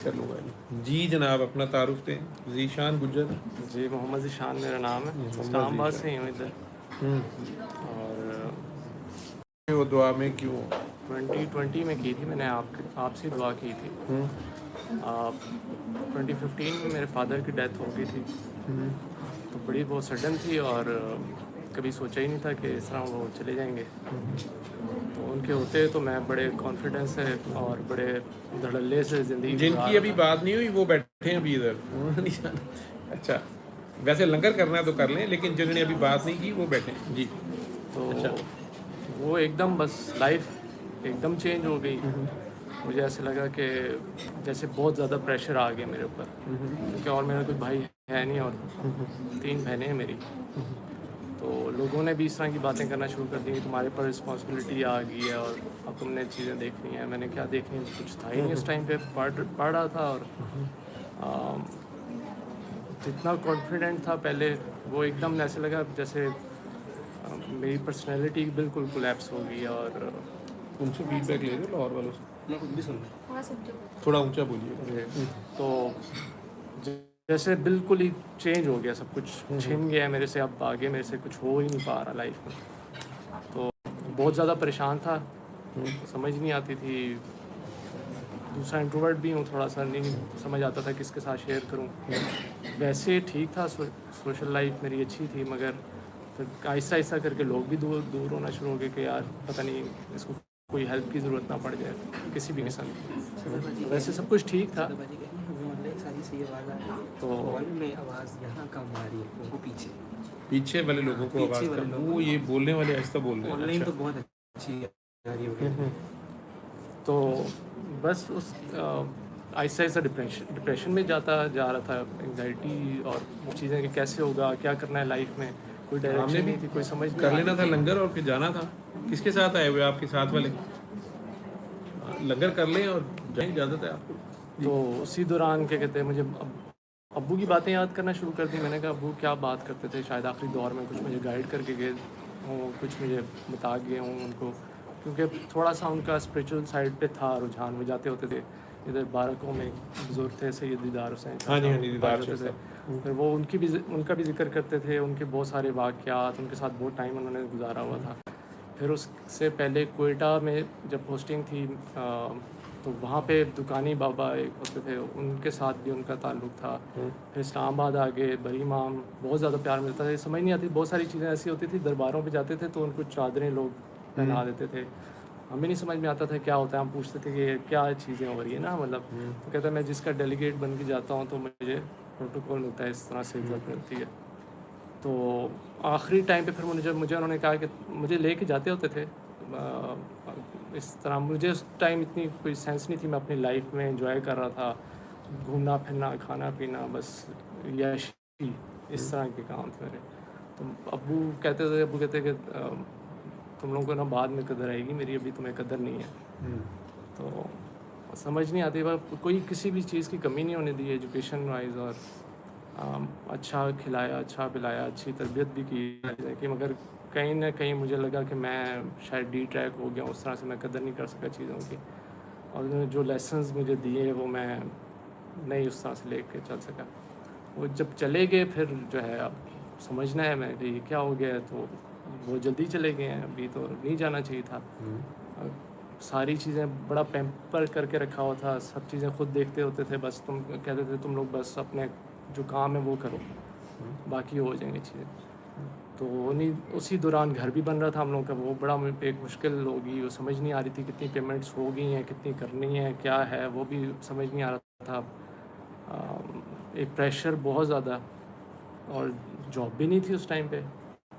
कर लूँगा जी। जनाब अपना तारुफ दें। ज़ीशान गुज्जर। जी, मोहम्मद ज़ीशान मेरा नाम है। मोहम्मद इस्लामाबाद ज़ीशान। से ही हूँ इधर। और वो दुआ में क्यों? 2020 में की थी मैंने, आपसे दुआ की थी। 2015 में मेरे फादर की डेथ हो गई थी, तो बड़ी बहुत सडन थी और कभी सोचा ही नहीं था कि इस तरह वो चले जाएंगे। तो उनके होते तो मैं बड़े कॉन्फिडेंस से और बड़े धड़ल्ले से ज़िंदगी गुजार जिनकी रहा अभी था। बात नहीं हुई वो बैठे हैं अभी इधर, उन्होंने नहीं जाना। अच्छा, वैसे लंगर करना है तो कर लें, लेकिन जिन्होंने अभी बात नहीं की वो बैठे हैं जी। तो अच्छा। वो एकदम बस लाइफ एकदम चेंज हो गई। मुझे ऐसे लगा कि जैसे बहुत ज़्यादा प्रेशर आ गया मेरे ऊपर, क्योंकि और मेरा कोई भाई है नहीं और 3 बहनें हैं मेरी। तो लोगों ने भी इस तरह की बातें करना शुरू कर दी कि तुम्हारे पर रिस्पॉन्सिबिलिटी आ गई है और अब तुमने चीज़ें देखनी है। मैंने क्या देखनी है, कुछ था ही नहीं उस टाइम पे, पढ़ रहा था। और अम, जितना कॉन्फिडेंट था पहले, वो एकदम ऐसे लगा जैसे मेरी पर्सनैलिटी बिल्कुल कोलैप्स हो गई। और उनसे फीडबैक ले लो लाहौर वालों से। मैं खुद भी सुन रहा हूँ। थोड़ा ऊंचा बोलिए। तो जैसे बिल्कुल ही चेंज हो गया सब कुछ, छिन गया मेरे से। अब आगे मेरे से कुछ हो ही नहीं पा रहा लाइफ में। तो बहुत ज़्यादा परेशान था, समझ नहीं आती थी। दूसरा इंट्रोवर्ट भी हूँ, थोड़ा सा नहीं समझ आता था किसके साथ शेयर करूँ। वैसे ठीक था, सोशल लाइफ मेरी अच्छी थी, मगर फिर आहिस्ता आहिस्ता करके लोग भी दूर दूर होना शुरू हो गए कि यार पता नहीं इसको कोई हेल्प की ज़रूरत ना पड़ जाए किसी भी किस्म की। वैसे सब कुछ ठीक था। तो में आवाज़ यहाँ कम आ रही है, वो पीछे पीछे वाले लोगों को आवाज़ वाले कम, लोगों वो ये बोलने वाले आहिस्ता बोल रहे हैं। ऑनलाइन तो अच्छा। बहुत अच्छी आ रही होगी। तो बस उस आहिस्ता आहिस्ता डिप्रेशन में जा रहा था, एंजाइटी और वो चीज़ें कि कैसे होगा, क्या करना है लाइफ में, कोई हमने डायरेक्शन भी नहीं थी, कोई समझ नहीं कर आ लेना रही था थी। लंगर और फिर जाना था। किसके साथ आए हुए आपके साथ वाले? लंगर कर लें और जाएं, इजाज़त है आपको। तो उसी दौरान क्या कहते हैं, मुझे अब्बू की बातें याद करना शुरू कर दी। मैंने कहा अब्बू क्या बात करते थे, शायद आखिरी दौर में कुछ मुझे गाइड करके गए हों, कुछ मुझे बता गए हों उनको, क्योंकि थोड़ा सा उनका स्पिरिचुअल साइड पे था रुझान। वो जाते होते थे इधर बारकों में, बुजुर्ग थे सैयद दीदार हुसैन शाह हाँ जी, हाँ साहब, जी, उनके पास दीदार शाह जाते थे। साहब। फिर वो उनका भी जिक्र करते थे, उनके बहुत सारे वाक़यात, उनके साथ बहुत टाइम उन्होंने गुजारा हुआ था। फिर उससे पहले कोयटा में जब पोस्टिंग थी, तो वहाँ पे दुकानी बाबा एक होते थे, उनके साथ भी उनका ताल्लुक़ था। फिर इस्लामाबाद आ गए, बरी इमाम, बहुत ज़्यादा प्यार मिलता था। ये समझ नहीं आती, बहुत सारी चीज़ें ऐसी होती थी। दरबारों पे जाते थे तो उनको चादरें लोग पहना देते थे, हमें नहीं समझ में आता था क्या होता है। हम पूछते थे कि ये क्या चीज़ें हो रही है ना, मतलब। तो कहता है मैं जिसका डेलीगेट बन के जाता हूँ तो मुझे प्रोटोकॉल मिलता है, इस तरह से इज्जत मिलती है। तो आखिरी टाइम पे फिर मुझे उन्होंने कहा कि मुझे लेके जाते होते थे। इस तरह मुझे उस टाइम इतनी कोई सेंस नहीं थी, मैं अपनी लाइफ में एंजॉय कर रहा था, घूमना फिरना, खाना पीना, बस यशी, इस तरह के काम थे मेरे। तो अब्बू कहते कि तुम लोगों को ना बाद में कदर आएगी मेरी, अभी तुम्हें कदर नहीं है। तो समझ नहीं आती, पर कोई किसी भी चीज़ की कमी नहीं होने दी एजुकेशन वाइज। और अच्छा खिलाया, अच्छा पिलाया, अच्छी तरबियत भी की कि, मगर कहीं ना कहीं मुझे लगा कि मैं शायद डी ट्रैक हो गया, उस तरह से मैं कदर नहीं कर सका चीज़ों की। और उन्होंने जो लेसन्स मुझे दिए वो मैं नहीं उस तरह से लेके चल सका। वो जब चले गए फिर जो है, अब समझना है मैं कि ये क्या हो गया है। तो वो जल्दी चले गए हैं, अभी तो नहीं जाना चाहिए था। सारी चीज़ें बड़ा पैम्पर करके रखा हुआ था, सब चीज़ें खुद देखते होते थे। बस तुम कहते थे तुम लोग बस अपने जो काम है वो करो, बाकी हो जाएंगी चीज़ें। तो उन्हीं उसी दौरान घर भी बन रहा था हम लोग का, वो बड़ा एक मुश्किल होगी, वो समझ नहीं आ रही थी कितनी पेमेंट्स हो गई हैं, कितनी करनी है, क्या है, वो भी समझ नहीं आ रहा था। एक प्रेशर बहुत ज़्यादा, और जॉब भी नहीं थी उस टाइम पे।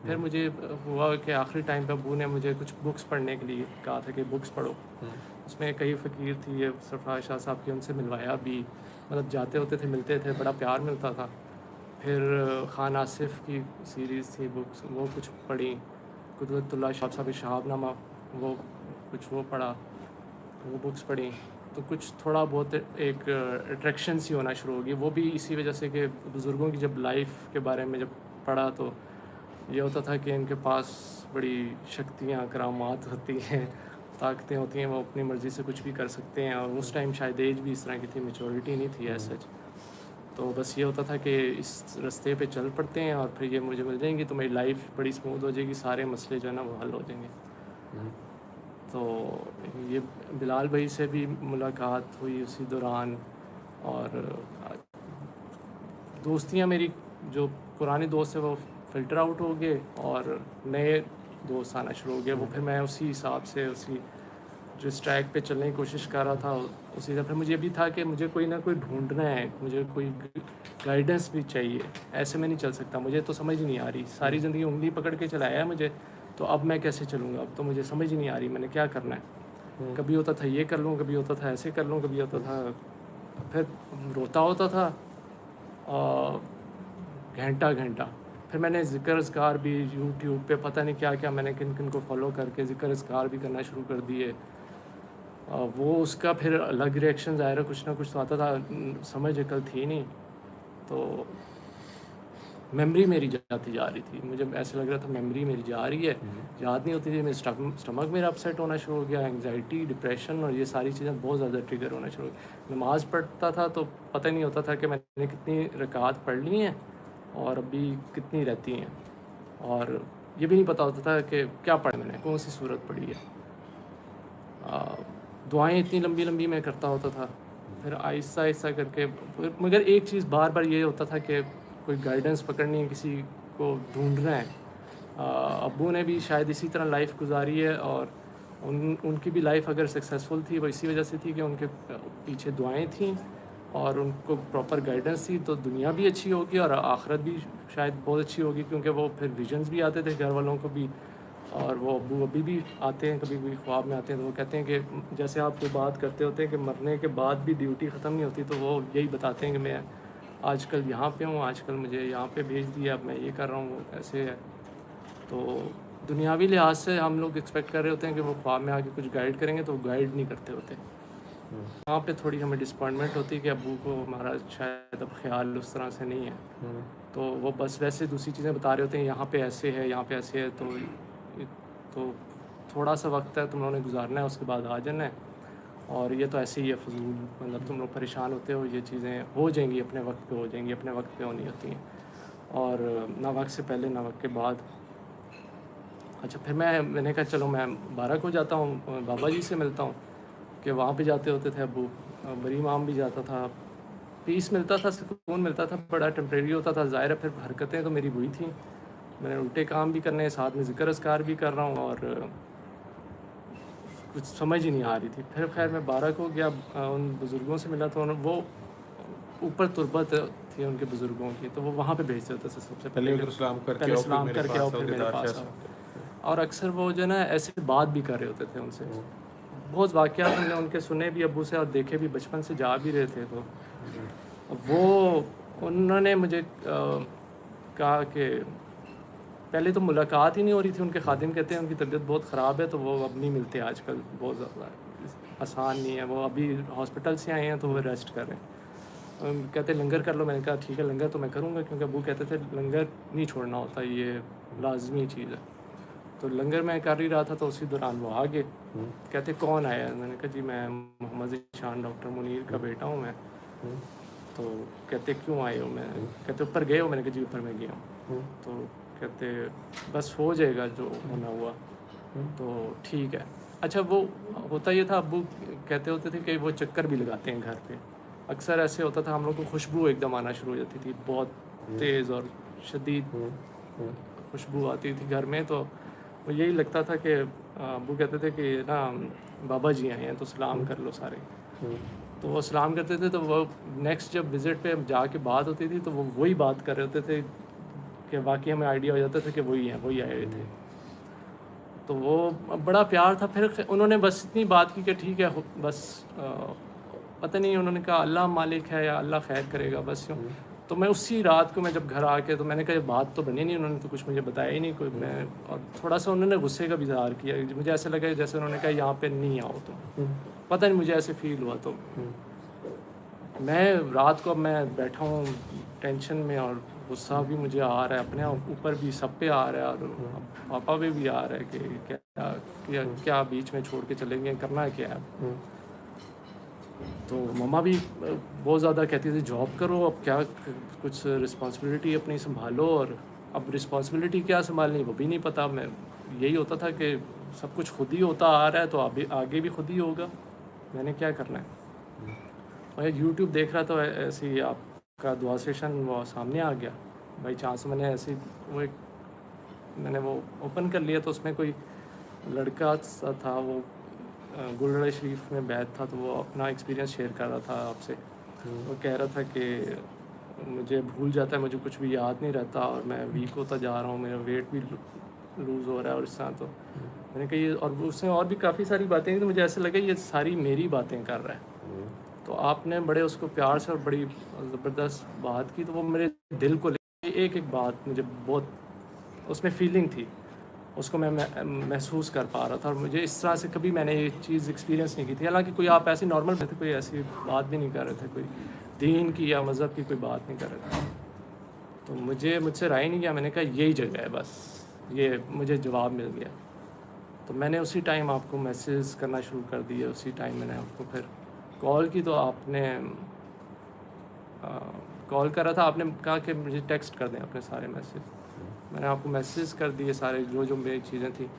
फिर मुझे हुआ कि आखिरी टाइम पे अब्बू ने मुझे कुछ बुक्स पढ़ने के लिए कहा था कि बुक्स पढ़ो। उसमें कई फ़कीर थी, ये सरफराज शाह साहब की, उनसे मिलवाया भी, मतलब जाते होते थे, मिलते थे, बड़ा प्यार मिलता था। फिर खान आसिफ की सीरीज़ थी बुक्स, वो कुछ पढ़ी। कुतुबुल्लाह शाह साहब शहाबनामा, वो कुछ वो पढ़ा, वो बुक्स पढ़ी। तो कुछ थोड़ा बहुत एक अट्रैक्शन सी होना शुरू हो गई, वो भी इसी वजह से कि बुज़ुर्गों की जब लाइफ के बारे में जब पढ़ा तो ये होता था कि इनके पास बड़ी शक्तियाँ, करामात होती हैं। ताकतें होती हैं वो अपनी मर्ज़ी से कुछ भी कर सकते हैं, और उस टाइम शायद एज भी इस तरह की थी, मेचोरिटी नहीं थी एज सच। तो बस ये होता था कि इस रास्ते पे चल पड़ते हैं और फिर ये मुझे मिल जाएंगी तो मेरी लाइफ बड़ी स्मूथ हो जाएगी, सारे मसले जो है ना वो हल हो जाएंगे। तो ये बिलाल भाई से भी मुलाकात हुई उसी दौरान, और दोस्तियाँ मेरी जो पुराने दोस्त हैं वो फ़िल्टर आउट हो गए और नए दोस्त आना शुरू हो गए। वो फिर मैं उसी हिसाब से उसी जिस ट्रैक पे चलने की कोशिश कर रहा था उसी तरह फिर मुझे भी था कि मुझे कोई ना कोई ढूंढना है, मुझे कोई गाइडेंस भी चाहिए, ऐसे में नहीं चल सकता। मुझे तो समझ ही नहीं आ रही, सारी ज़िंदगी उंगली पकड़ के चलाया है मुझे, तो अब मैं कैसे चलूँगा? अब तो मुझे समझ ही नहीं आ रही मैंने क्या करना है। कभी होता था ये कर लूँ, कभी होता था ऐसे कर लूँ, कभी होता था फिर रोता होता था घंटा घंटा। फिर मैंने ज़िक्र अज़कार भी यूट्यूब पे पता नहीं क्या क्या मैंने किन किन को फॉलो करके ज़िक्र अज़कार भी करना शुरू कर दिए। वो उसका फिर अलग रिएक्शन ज़ाहिर है कुछ ना कुछ तो आता था, समझ अकल थी नहीं, तो मेमोरी मेरी जाती जा रही थी। मुझे ऐसा लग रहा था मेमोरी मेरी जा रही है, याद नहीं होती थी। मेरे स्टमक मेरा अपसेट होना शुरू हो गया, एंग्जाइटी, डिप्रेशन और ये सारी चीज़ें बहुत ज़्यादा ट्रिगर होना शुरू हो गई। नमाज़ पढ़ता था तो पता नहीं होता था कि मैंने कितनी रकात पढ़ ली हैं और अभी कितनी रहती हैं, और ये भी नहीं पता होता था कि क्या पढ़ा मैंने, कौन सी सूरत पढ़ी है। दुआएं इतनी लंबी लंबी मैं करता होता था, फिर आहिस्ता आहिस्ता करके मगर एक चीज़ बार बार ये होता था कि कोई गाइडेंस पकड़नी है, किसी को ढूंढना है। अब्बू ने भी शायद इसी तरह लाइफ गुजारी है, और उनकी भी लाइफ अगर सक्सेसफुल थी वो इसी वजह से थी कि उनके पीछे दुआएं थीं और उनको प्रॉपर गाइडेंस थी, तो दुनिया भी अच्छी होगी और आखिरत भी शायद बहुत अच्छी होगी, क्योंकि वो फिर विजन्स भी आते थे घर वालों को भी, और वो अब्बू अभी भी आते हैं, कभी कभी ख्वाब में आते हैं तो वो कहते हैं कि जैसे आप जो बात करते होते हैं कि मरने के बाद भी ड्यूटी ख़त्म नहीं होती, तो वो यही बताते हैं कि मैं आजकल यहाँ पे हूँ, आजकल मुझे यहाँ पे भेज दिया, अब मैं ये कर रहा हूँ, ऐसे है। तो दुनियावी लिहाज से हम लोग एक्सपेक्ट कर रहे होते हैं कि वो ख्वाब में आके कुछ गाइड करेंगे, तो वो गाइड नहीं करते होते। वहाँ पे थोड़ी हमें डिसअपॉइंटमेंट होती है कि अब्बू को हमारा शायद अब ख्याल उस तरह से नहीं है, तो वो बस वैसे दूसरी चीज़ें बता रहे होते हैं, यहाँ पे ऐसे है, यहाँ पे ऐसे है, तो थोड़ा सा वक्त है तुम लोगों ने गुजारना है, उसके बाद आ जाना है, और ये तो ऐसे ही है फजूल, मतलब तुम लोग परेशान होते हो, ये चीज़ें हो जाएंगी अपने वक्त पे, हो जाएंगी अपने वक्त पे होनी होती हैं, और ना वक्त से पहले ना वक्त के बाद। अच्छा, फिर मैंने कहा चलो मैं बारह को जाता हूँ, बाबा जी से मिलता हूँ, कि वहाँ पे जाते होते थे अब्बू, बड़ी इमाम भी जाता था, पीस मिलता था, सुकून मिलता था, बड़ा टेम्प्रेरी होता था। ज़ाहिर है फिर हरकतें तो मेरी हुई थी, मैंने उल्टे काम भी करने, साथ में ज़िक्र अज़कार भी कर रहा हूँ, और कुछ समझ ही नहीं आ रही थी। फिर खैर मैं 12 को गया, उन बुज़ुर्गों से मिला, तो वो ऊपर तुरबत थी उनके बुज़ुर्गों की, तो वो वहाँ पे भेजते होते थे सबसे पहले उधर सलाम करके पहले आओ, सलाम फिर मेरे करके आओ, पास फिर मेरे आओ, पास ऐसा। आओ। और अक्सर वो जो है ना ऐसे बात भी कर रहे होते थे उनसे, बहुत वाक़यात हमने उनके सुने भी अब्बू से और देखे भी, बचपन से जा भी रहे थे। तो वो उन्होंने मुझे कहा कि पहले तो मुलाकात ही नहीं हो रही थी, उनके खादिम कहते हैं उनकी तबीयत बहुत ख़राब है, तो वो अब नहीं मिलते आजकल, बहुत ज़्यादा आसान नहीं है, वो अभी हॉस्पिटल से आए हैं तो वो रेस्ट कर रहे हैं। कहते लंगर कर लो, मैंने कहा ठीक है लंगर तो मैं करूँगा, क्योंकि अब्बू कहते थे लंगर नहीं छोड़ना होता, ये लाजमी चीज़ है। तो लंगर मैं कर ही रहा था, तो उसी दौरान वो आ गए, कहते कौन आया है? मैंने कहा जी मैं मोहम्मद ज़ीशान डॉक्टर मुनीर का बेटा हूँ मैं। तो कहते क्यों आए हो? मैं कहते ऊपर गए हो? मैंने कहा जी ऊपर मैं गया हूँ। तो कहते बस हो जाएगा जो होना हुआ, तो ठीक है। अच्छा, वो होता ये था, अब्बू कहते होते थे कि वो चक्कर भी लगाते हैं घर पे, अक्सर ऐसे होता था हम लोग को खुशबू एकदम आना शुरू हो जाती थी, बहुत तेज़ और शदीद खुशबू आती थी घर में, तो वो यही लगता था कि अब्बू कहते थे कि ना बाबा जी आए हैं तो सलाम कर लो सारे। तो वो सलाम करते थे, तो वो नेक्स्ट जब विज़िट पे जाके बात होती थी तो वो वही बात कर रहे होते थे कि वाकई हमें आइडिया हो जाता था कि वही हैं, वही आए हुए थे। तो वो बड़ा प्यार था। फिर उन्होंने बस इतनी बात की कि ठीक है, बस पता नहीं उन्होंने कहा अल्लाह मालिक है या अल्लाह खैर करेगा, बस यूँ। तो मैं उसी रात को मैं जब घर आके, तो मैंने कहा बात तो बनी नहीं, उन्होंने तो कुछ मुझे बताया ही नहीं कोई। मैं और थोड़ा सा उन्होंने गुस्से का भी इज़हार किया, मुझे ऐसा लगा जैसे उन्होंने कहा यहाँ पे नहीं आओ तुम, पता नहीं मुझे ऐसे फील हुआ। तो मैं रात को, मैं बैठा हूँ टेंशन में और गुस्सा भी मुझे आ रहा है, अपने ऊपर भी सब पे आ रहा है, और पापा पे भी आ रहा है कि क्या कि क्या बीच में छोड़ के चले गए, करना है क्या है। तो मम्मा भी बहुत ज़्यादा कहती थी जॉब करो, अब क्या कुछ रिस्पॉन्सिबिलिटी अपनी संभालो, और अब रिस्पॉन्सिबिलिटी क्या संभालनी वो भी नहीं पता। मैं यही होता था कि सब कुछ खुद ही होता आ रहा है तो अभी आगे भी खुद ही होगा, मैंने क्या करना है। और यूट्यूब देख रहा था, ऐसे ही आपका दुआ सेशन वो सामने आ गया बाई चांस। मैंने ऐसे वो एक मैंने वो ओपन कर लिया, तो उसमें कोई लड़का सा था, वो गुरुद्वारा शरीफ में बैठ था, तो वो अपना एक्सपीरियंस शेयर कर रहा था आपसे। वो कह रहा था कि मुझे भूल जाता है, मुझे कुछ भी याद नहीं रहता, और मैं वीक होता जा रहा हूँ, मेरा वेट भी लूज़ हो रहा है, और इस तरह। तो मैंने कहा ये, और उसने और भी काफ़ी सारी बातें की, तो मुझे ऐसा लगा ये सारी मेरी बातें कर रहा है। तो आपने बड़े उसको प्यार से और बड़ी ज़बरदस्त बात की, तो वो मेरे दिल को एक एक बात मुझे बहुत उसमें फीलिंग थी, उसको मैं महसूस कर पा रहा था। और मुझे इस तरह से कभी मैंने ये चीज़ एक्सपीरियंस नहीं की थी। हालांकि कोई आप ऐसी नॉर्मल थे, कोई ऐसी बात भी नहीं कर रहे थे, कोई दीन की या मज़हब की कोई बात नहीं कर रहे थे। तो मुझसे राय नहीं गया, मैंने कहा यही जगह है, बस ये मुझे जवाब मिल गया। तो मैंने उसी टाइम आपको मैसेज करना शुरू कर दिए, उसी टाइम मैंने आपको फिर कॉल की। तो आपने कॉल करा था, आपने कहा कि मुझे टेक्स्ट कर दें अपने सारे मैसेज। मैंने आपको मैसेज कर दिए सारे, जो मेरी चीज़ें थी।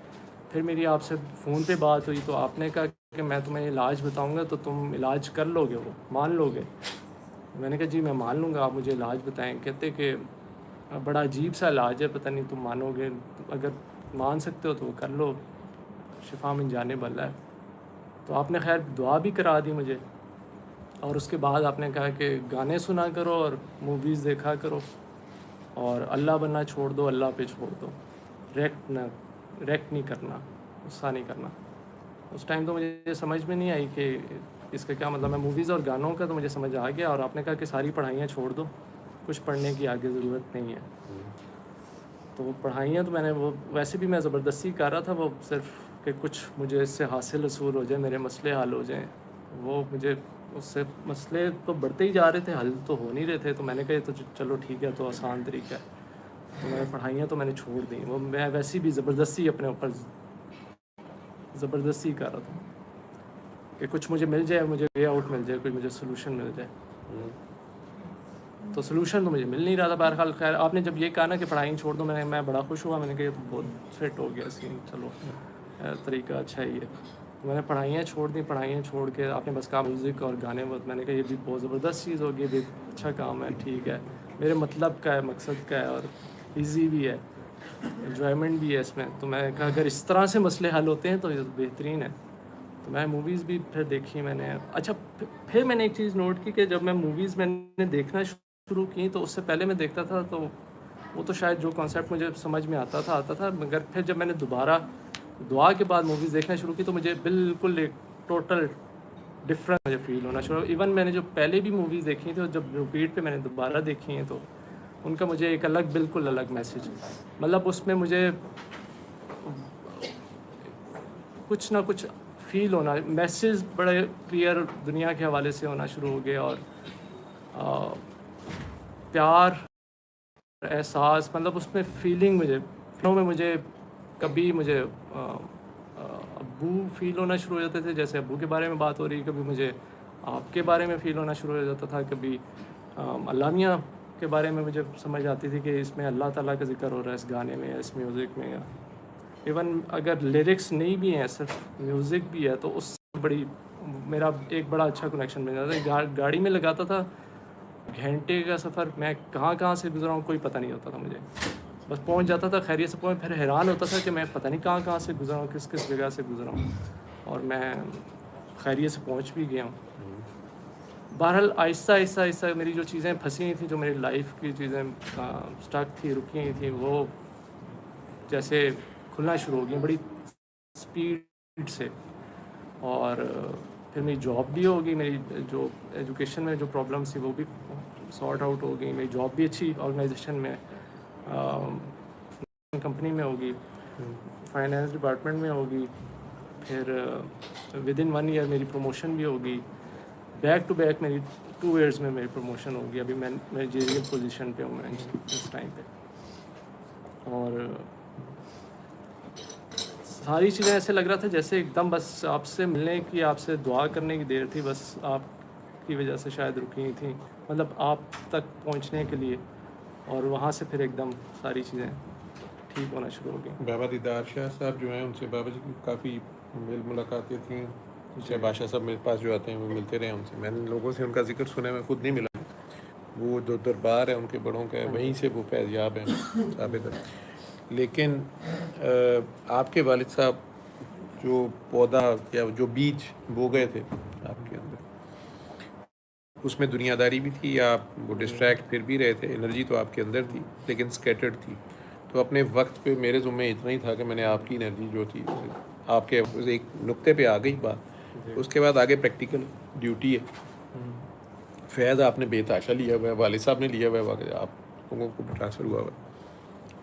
फिर मेरी आपसे फ़ोन पे बात हुई, तो आपने कहा कि मैं तुम्हें इलाज बताऊंगा तो तुम इलाज कर लोगे, वो मान लोगे। मैंने कहा जी मैं मान लूँगा, आप मुझे इलाज बताएं। कहते कि बड़ा अजीब सा इलाज है, पता नहीं तुम मानोगे, अगर मान सकते हो तो वो कर लो, शिफा मिन जाने वाला है। तो आपने खैर दुआ भी करा दी मुझे, और उसके बाद आपने कहा कि गाने सुना करो और मूवीज़ देखा करो, और अल्लाह बनना छोड़ दो, अल्लाह पे छोड़ दो, रेक्ट नहीं करना, गुस्सा नहीं करना। उस टाइम तो मुझे समझ में नहीं आई कि इसका क्या मतलब है। मूवीज़ और गानों का तो मुझे समझ आ गया, और आपने कहा कि सारी पढ़ाइयाँ छोड़ दो, कुछ पढ़ने की आगे ज़रूरत नहीं है। तो वो पढ़ाइयाँ तो मैंने वो वैसे भी मैं ज़बरदस्ती कर रहा था, वो सिर्फ कि कुछ मुझे इससे हासिल रसूल हो जाए, मेरे मसले हल हो जाएँ। वो मुझे उससे मसले तो बढ़ते ही जा रहे थे, हल तो हो नहीं रहे थे। तो मैंने कहा तो चलो ठीक है, तो आसान तरीका है। तो मैंने पढ़ाइयाँ तो मैंने छोड़ दी, वो मैं वैसे भी ज़बरदस्ती अपने ऊपर ज़बरदस्ती कर रहा था कि कुछ मुझे मिल जाए, मुझे वे आउट मिल जाए, कोई मुझे सोल्यूशन मिल जाए। तो सोल्यूशन तो मुझे मिल नहीं रहा था। बहरहाल खैर आपने जब ये कहा ना कि पढ़ाई छोड़ दो, मैं बड़ा खुश हुआ। मैंने कहा ये तो बहुत फिट हो गया सीन, चलो तरीका अच्छा ही है। तो मैंने पढ़ाइयाँ छोड़ दी। पढ़ाइयाँ छोड़ के आपने बस कहा म्यूज़िक और गाने, मैंने कहा ये भी बहुत ज़बरदस्त चीज़ होगी, भी अच्छा काम है, ठीक है, मेरे मतलब का है, मकसद का है, और ईजी भी है, एन्जॉयमेंट भी है इसमें। तो मैं कहा अगर इस तरह से मसले हल होते हैं तो ये बेहतरीन है। तो मैं मूवीज़ भी फिर देखी मैंने। अच्छा फिर मैंने एक चीज़ नोट की कि जब मैं मूवीज़ मैंने देखना शुरू की, तो उससे पहले मैं देखता था तो वो तो शायद जो कॉन्सेप्ट मुझे समझ में आता था, मगर फिर जब मैंने दोबारा दुआ के बाद मूवीज़ देखना शुरू की, तो मुझे बिल्कुल एक टोटल डिफरेंट मुझे फील होना शुरू। इवन मैंने जो पहले भी मूवीज़ देखी थी, जब रिपीट पे मैंने दोबारा देखी हैं, तो उनका मुझे एक अलग, बिल्कुल अलग मैसेज, मतलब उसमें मुझे कुछ ना कुछ फील होना, मैसेज बड़े क्लियर दुनिया के हवाले से होना शुरू हो गए, और प्यार, एहसास, मतलब उसमें फीलिंग मुझे कभी मुझे अब्बू फील होना शुरू हो जाते थे, जैसे अब्बू के बारे में बात हो रही, कभी मुझे आपके बारे में फ़ील होना शुरू हो जाता था, कभी अल्लाह मियाँ के बारे में मुझे समझ आती थी कि इसमें अल्लाह ताला का जिक्र हो रहा है इस गाने में या इस म्यूज़िक में, या इवन अगर लिरिक्स नहीं भी हैं, सिर्फ म्यूज़िक भी है, तो उससे बड़ी मेरा एक बड़ा अच्छा कनेक्शन बन जाता था। गाड़ी में लगाता था, घंटे का सफ़र, मैं कहाँ से गुजरा हूँ कोई पता नहीं होता था मुझे, बस पहुँच जाता था खैरियत से पहुँच। फिर हैरान होता था कि मैं पता नहीं कहाँ से गुजरा हूँ, किस जगह से गुजरा हूँ, और मैं खैरियत से पहुँच भी गया हूँ। बहरहाल आहिस्ता मेरी जो चीज़ें फंसी हुई थी, जो मेरी लाइफ की चीज़ें स्टक थी, रुकी हुई थी, वो जैसे खुलना शुरू हो गई बड़ी स्पीड से। और फिर मेरी जॉब भी हो गई, मेरी जो एजुकेशन में जो प्रॉब्लम्स थी वो भी सॉर्ट आउट हो गई। मेरी जॉब भी अच्छी ऑर्गेनाइजेशन में, कंपनी में होगी, फाइनेंस डिपार्टमेंट में होगी। फिर विद इन 1 ईयर मेरी प्रमोशन भी होगी। बैक टू बैक मेरी 2 ईयर्स में मेरी प्रमोशन होगी। अभी मैं मैनेजरियल पोजीशन पे हूँ मैं इस टाइम पे। और सारी चीज़ें ऐसे लग रहा था जैसे एकदम बस आपसे मिलने की, आपसे दुआ करने की देर थी, बस आपकी वजह से शायद रुकी थी, मतलब आप तक पहुंचने के लिए, और वहाँ से फिर एकदम सारी चीज़ें ठीक होना शुरू हो गई। बाबा दीदार शाह साहब जो हैं उनसे बाबा जी की काफ़ी मेल मुलाकातें थी। शहबाज शाह साहब मेरे पास जो आते हैं वो मिलते रहे उनसे, मैंने लोगों से उनका जिक्र सुना, मैं खुद नहीं मिला। वो जो दरबार है उनके बड़ों का है, वहीं से वो फैज़याब हैं साबित है। लेकिन आपके वालिद साहब जो पौधा या जो बीज बो गए थे आपके अंदर, उसमें दुनियादारी भी थी, आप वो डिस्ट्रैक्ट फिर भी रहे थे, एनर्जी तो आपके अंदर थी लेकिन स्कैटर्ड थी। तो अपने वक्त पे मेरे ज़ुम्मे इतना ही था कि मैंने आपकी एनर्जी जो थी आपके उस एक नुक्ते पे आ गई बात। उसके बाद आगे प्रैक्टिकल ड्यूटी है। फैज़ आपने बेताशा लिया हुआ है, वालिद साहब ने लिया हुआ है, आप लोगों को ट्रांसफ़र हुआ हुआ है।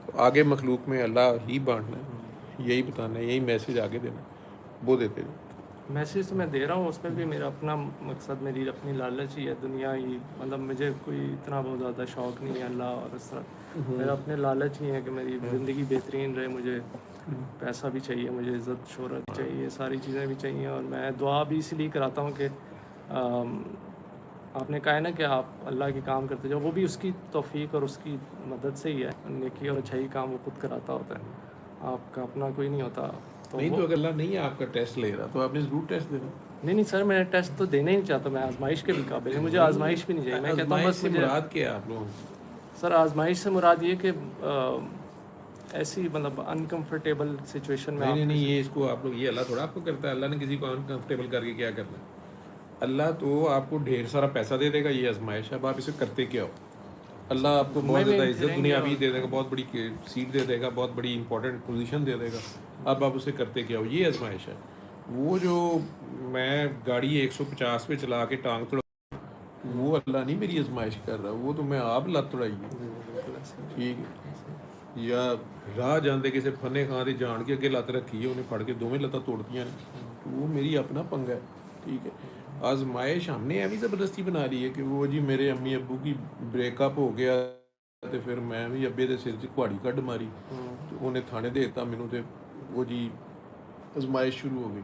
तो आगे मखलूक में अल्लाह ही बांटना है, यही बताना है, यही मैसेज आगे देना है, वो देते हैं। मैसेज तो मैं दे रहा हूँ, उसमें भी मेरा अपना मकसद, मेरी अपनी लालच ही है, दुनिया ही, मतलब मुझे कोई इतना बहुत ज़्यादा शौक़ नहीं है अल्लाह और इस तरह, मेरा अपने लालच ही है कि मेरी ज़िंदगी बेहतरीन रहे। मुझे पैसा भी चाहिए, मुझे इज़्ज़त शोहरत चाहिए, सारी चीज़ें भी चाहिए, और मैं दुआ भी इसलिए कराता हूँ कि आपने कहा है ना कि आप अल्लाह के काम करते जाओ, वो भी उसकी तौफीक और उसकी मदद से ही है। नेकी और अच्छाई काम वो खुद कराता होता है, आपका अपना कोई नहीं होता। तो नहीं तो अगर अल्लाह नहीं आपका टेस्ट ले रहा तो आपने ज़रूर टेस्ट देना। नहीं सर, मैं टेस्ट तो देना ही नहीं चाहता, मैं आजमाइश के भी काबिल है, मुझे आजमाइश भी नहीं चाहिए। मैं कहता हूँ बस मुझे मुराद क्या है आप लोगों सर, आजमाइश से मुराद ये कि ऐसी मतलब अनकंफर्टेबल सिचुएशन में नहीं, ये इसको आप लोग, ये अल्लाह थोड़ा आपको करता है। अल्लाह ने किसी को अनकंफर्टेबल करके क्या करना है? अल्लाह तो आपको ढेर सारा पैसा दे देगा, ये आजमाइश है। अब आप इसे करते क्या हो? अल्लाह आपको बहुत ज़्यादा इज्जत दुनियावी दे देगा, बहुत बड़ी सीट दे देगा, बहुत बड़ी इंपॉर्टेंट पोजीशन दे देगा। अब आप उसे करते क्या हो? ये आजमाइश है। वो जो मैं गाड़ी 150 पे चला के टांग तोड़, वो अल्लाह नहीं मेरी आजमाइश कर रहा, वो तो मैं आप लत तोड़ाई है, ठीक है। या राह जाते किसी फने खां की जान के अगे लत रखी है, उन्हें फड़ के दोवें लत्तां तोड़तियां ने, तो वो मेरी अपना पंगा है, ठीक है। आजमाइश हमने ऐवी ज़बरदस्ती बना ली है कि वो जी मेरे अम्मी अब्बू की ब्रेकअप हो गया तो फिर मैं भी अब्बे के सिर 'च कुहाड़ी कढ़ मारी, तो उन्हें थाने दे दिता मैनू, तो वो जी आजमाइश शुरू हो गई।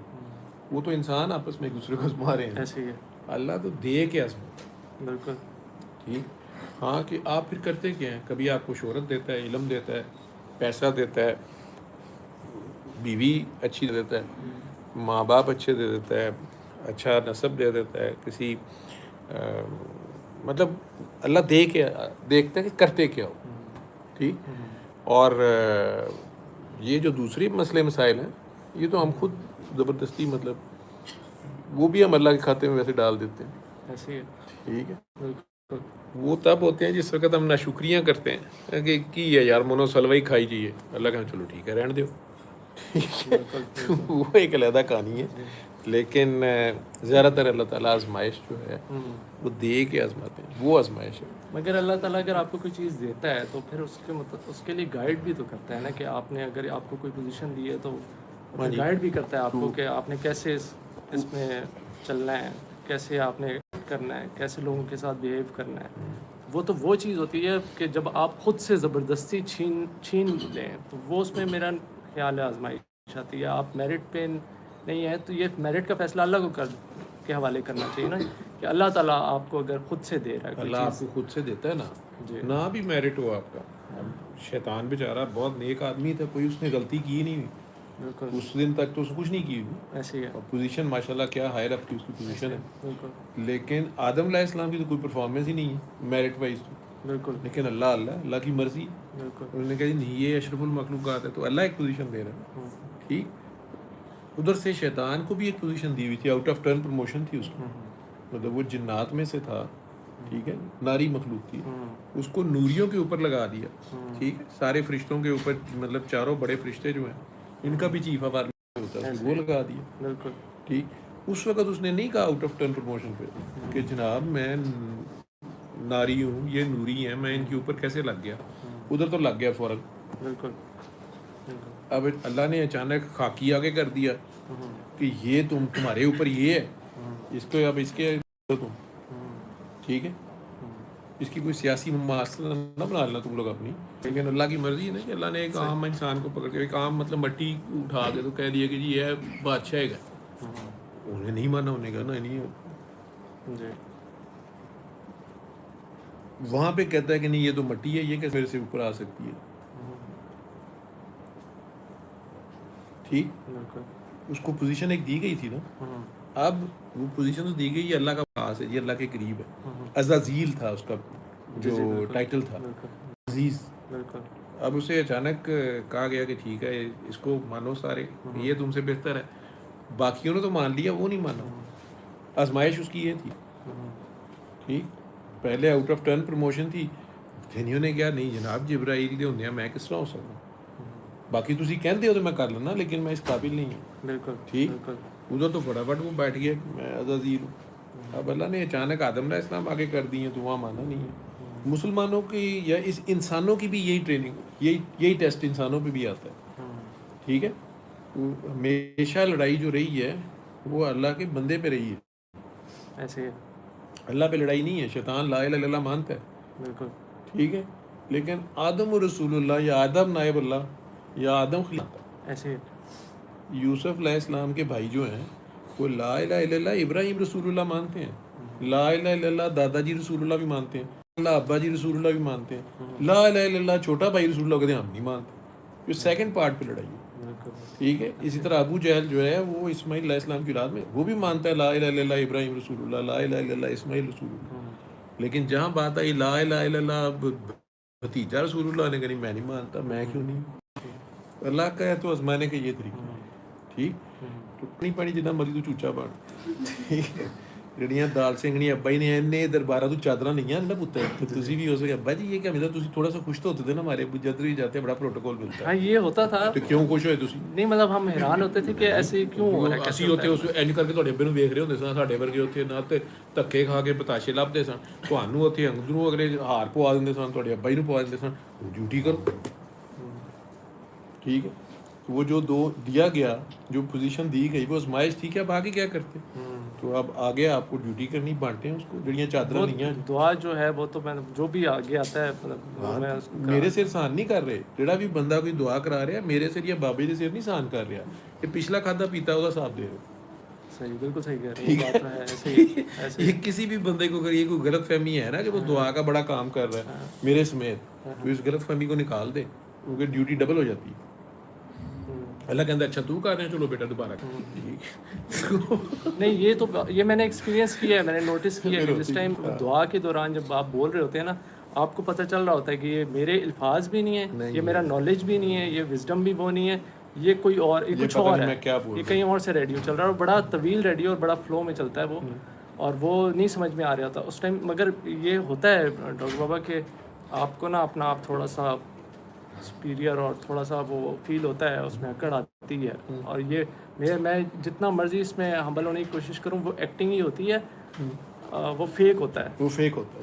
वो तो इंसान आपस में एक दूसरे को आजमा रहे हैं, ऐसे ही है। अल्लाह तो दे के आजमा, बिल्कुल ठीक। हाँ कि आप फिर करते क्या हैं? कभी आपको शोहरत देता है, इल्म देता है, पैसा देता है, बीवी अच्छी दे देता है, माँ बाप अच्छे दे देता है, अच्छा नसब दे देता है, किसी मतलब अल्लाह दे के देखता है कि करते क्या हो, ठीक। और ये जो दूसरी मसले मसाइल हैं, ये तो हम खुद ज़बरदस्ती मतलब वो भी हम अल्लाह के खाते में वैसे डाल देते हैं, ऐसे ही है। ठीक है। बिल्कुल वो तब होते हैं जिस वक्त हम नाशुक्रियाँ करते हैं कि की है यार मोनो सलवा ही खाई चाहिए, अल्लाह कहना चलो ठीक है रहने दो, ठीक है। वो एक अलग कहानी है, लेकिन ज़्यादातर अल्लाह ताला आजमाइश जो है वो दे के आजमाते हैं, वो आजमाइश है। मगर अल्लाह ताला अगर आपको कोई चीज़ देता है तो फिर उसके मतलब उसके लिए गाइड भी तो करता है ना, कि आपने अगर आपको कोई पोजीशन दी है तो गाइड भी करता है आपको कि आपने कैसे इसमें चलना है, कैसे आपने करना है, कैसे लोगों के साथ बिहेव करना है। वो तो वो चीज़ होती है कि जब आप खुद से ज़बरदस्ती छीन लें तो वो उसमें मेरा ख्याल है आजमाइश आती है। आप मेरिट पे नहीं है तो ये मेरिट का फैसला अल्लाह को के हवाले करना चाहिए ना, कि अल्लाह ताला आपको अगर खुद से दे रहा है कोई अल्लाह चीज़। आपको खुद से देता है ना, जी ना भी मेरिट हो आपका। अब शैतान बेचारा बहुत नेक आदमी था, कोई उसने गलती की नहीं हुई, बिल्कुल उस दिन तक तो उसने कुछ नहीं की हुई, ऐसे ही है। और पोजीशन माशाल्लाह क्या हायर अप की उसकी पोजीशन है। बिल्कुल लेकिन आदम अलैहिस्सलाम की तो कोई परफॉर्मेंस ही नहीं है मेरिट वाइज तो, बिल्कुल लेकिन अल्लाह अल्लाह अल्लाह की मर्जी, बिल्कुल उन्होंने कहा जी नहीं ये अशरफुल मखलूक़ात है, तो अल्लाह एक पोजीशन दे रहा है, ठीक। उधर से शैतान को भी एक पोजीशन दी हुई थी, आउट ऑफ टर्न प्रमोशन थी उसको, मतलब वो जिन्नात में से था, ठीक है, नारी मखलूक थी, उसको नूरियों के ऊपर लगा दिया, ठीक है, सारे फरिश्तों के ऊपर, मतलब चारों बड़े फरिश्ते जो हैं इनका भी चीफ ऑफ आर्मी होता है, उसको वो लगा दिया, बिल्कुल ठीक। उस वक्त उसने नहीं कहा आउट ऑफ टर्न प्रमोशन पे कि जनाब मैं नारी हूँ, ये नूरी हैं, मैं इनके ऊपर कैसे लग गया, उधर तो लग गया फ़ौरन। बिल्कुल अब अल्लाह ने अचानक खाकी आगे कर दिया कि ये तुम्हारे ऊपर ये है, इसको अब इसके तुम, ठीक है। इसकी कोई सियासी मास्टर ना बना लेना तुम लोग अपनी, लेकिन अल्लाह की मर्जी है ना कि अल्लाह ने एक आम इंसान को पकड़ के, एक आम मतलब मट्टी उठा के तो कह दिया कि जी ये बादशाह है, उन्हें नहीं माना, उन्हें कहा ना नहीं है। जी वहाँ पे कहता है कि नहीं ये तो मट्टी है, ये कैसे मेरे से ऊपर आ सकती है। ठीक, बिल्कुल। उसको पोजीशन एक दी गई थी ना, अब वो पोजीशन तो दी गई, अल्लाह का पास है, ये अल्लाह के करीब है। अज़ाज़ील था उसका जो टाइटल था, अजीज। अब उसे अचानक कहा गया कि ठीक है इसको मानो सारे, ये तुमसे बेहतर है। बाकियों ने तो मान लिया, वो नहीं माना। आजमाइश उसकी ये थी। ठीक, पहले आउट ऑफ टर्न प्रमोशन थी, जिन्होंने ने कहा नहीं जनाब जिब्राइल दे होंदे मैं किस तरह हो सकता, बाकी तुसी कहते हो तो मैं कर लेना, लेकिन मैं इस काबिल नहीं हूँ। बिल्कुल ठीक, उधर तो फटाफट वो बैठ गया मैं अज़ाज़ील हूँ। अब अल्लाह ने अचानक आदम अलैहि इस्लाम आगे कर दिए, तो वहाँ माना नहीं है। मुसलमानों की या इस इंसानों की भी यही ट्रेनिंग, यही टेस्ट इंसानों पे भी आता है। ठीक है, हमेशा लड़ाई जो रही है वो अल्लाह के बंदे पे रही है, ऐसे अल्लाह पे लड़ाई नहीं है। शैतान ला इलाहा इल्लल्लाह मानता है, बिल्कुल ठीक है, लेकिन आदम और रसूलुल्लाह या आदम नायब अल्लाह या आदम खिलाफ ऐसे यूसुफ अलैहिस्सलाम के भाई जो हैं वो ला इलाहा इल्लल्लाह इब्राहिम रसूलुल्लाह मानते हैं, ला इलाहा इल्लल्लाह दादाजी रसूलुल्लाह भी मानते हैं, अल्लाह अब्बा जी रसूलुल्लाह भी मानते हैं, ला इलाहा इल्लल्लाह छोटा भाई रसूलुल्लाह कहते हैं हम नहीं मानते। ये सेकंड पार्ट पे लड़ाई है। ठीक है, इसी तरह अबू जहल जो है वो इस्माइल अलैहिस्सलाम की औलाद में वो भी मानता है ला इलाहा इल्लल्लाह इब्राहिम रसूलुल्लाह, ला इलाहा इल्लल्लाह इस्माइल रसूलुल्लाह। लेकिन जहाँ बात आई ला इलाहा इल्लल्लाह भतीजा रसूलुल्लाह ने कहा मैं नहीं मानता। मैं क्यों नहीं, अल्लाह का है तो आजमाने का ये तरीका। ठीक, टुकनी पानी जितना मर्जी तू चूचा बन। ठीक है, ਜਿਹੜੀਆਂ ਦਾਲ ਸਿੰਘਣੀ ਅੱਬਾ ही ने ਇੰਨੇ दरबारा तू चादरा नहीं है ना पुत्र, तो तुझी भी हो सके अब्बा जी ये क्या मिला, तुझी थोड़ा सा खुश तो होते थे ना, हमारे अब्बू जब भी जाते बड़ा प्रोटोकॉल मिलता है। हाँ ये होता था, तो क्यों खुश होए तुसी? नहीं मतलब हम हैरान होते थे कि ऐसे क्यों हो रहा है, ਅਸੀਂ ਉੱਥੇ ਉਸ ਇੰਜ ਕਰਕੇ ਤੁਹਾਡੇ ਅੱਬੇ ਨੂੰ ਵੇਖ ਰਹੇ ਹੁੰਦੇ ਸਾਂ, ਸਾਡੇ ਵਰਗੇ ਉੱਥੇ ਨਾ ਤੇ ਧੱਕੇ ਖਾ ਕੇ ਪਤਾਸ਼ੇ ਲੱਭਦੇ ਸਨ, ਤੁਹਾਨੂੰ ਉੱਥੇ ਅੰਦਰੋਂ ਅਗਲੇ ਹਾਰ ਪਵਾ ਦਿੰਦੇ ਸਨ, ਤੁਹਾਡੇ ਅੱਬਾ ਜੀ ਨੂੰ ਪਵਾ ਦਿੰਦੇ ਸਨ, ड्यूटी करो। ठीक है, वो जो दो दिया गया, जो पोजीशन दी गई वो आजमाइश थी कि अब आगे क्या करते। तो अब आगे आपको ड्यूटी करनी, बांटे हैं उसको जड़ियाँ चादर नहीं है। दुआ जो है वो तो मैं जो भी आगे आता है मतलब मैं मेरे सिर सहन नहीं कर रहे, जेड़ा भी बंदा कोई दुआ करा रहा है मेरे सिर या बाबे के सिर नहीं सहन कर रहा, ये पिछला खादा पीता उसका साथ दे रहे। सही, बिल्कुल सही कह रहे हैं, बात तो है ऐसे ही ऐसे ये किसी भी बंदे को अगर ये कोई गलत फहमी है ना कि वो दुआ का बड़ा काम कर रहा है मेरे समेत, तो इस गलत फहमी को निकाल दे, क्योंकि ड्यूटी डबल हो जाती है। अल्लाह कहता है अच्छा तू कर रहे हैं, चलो बेटा दोबारा नहीं ये मैंने एक्सपीरियंस किया है, मैंने नोटिस किया है कि जिस टाइम दुआ के दौरान जब आप बोल रहे होते हैं ना, आपको पता चल रहा होता है कि ये मेरे अल्फाज भी नहीं है, ये मेरा नॉलेज भी नहीं है, ये विजडम भी वो नहीं है, ये कोई और ये कुछ और है, ये कहीं और से रेडियो चल रहा है और बड़ा तवील रेडियो और बड़ा फ्लो में चलता है वो, और वो नहीं समझ में आ रहा था उस टाइम। मगर ये होता है डॉक्टर बाबा कि आपको ना अपना आप थोड़ा सा सुपीरियर और थोड़ा सा वो फील होता है, उसमें अकड़ आती है, और ये मैं जितना मर्जी इसमें हम्बल होने की कोशिश करूँ वो एक्टिंग ही होती है, वो फेक होता है, वो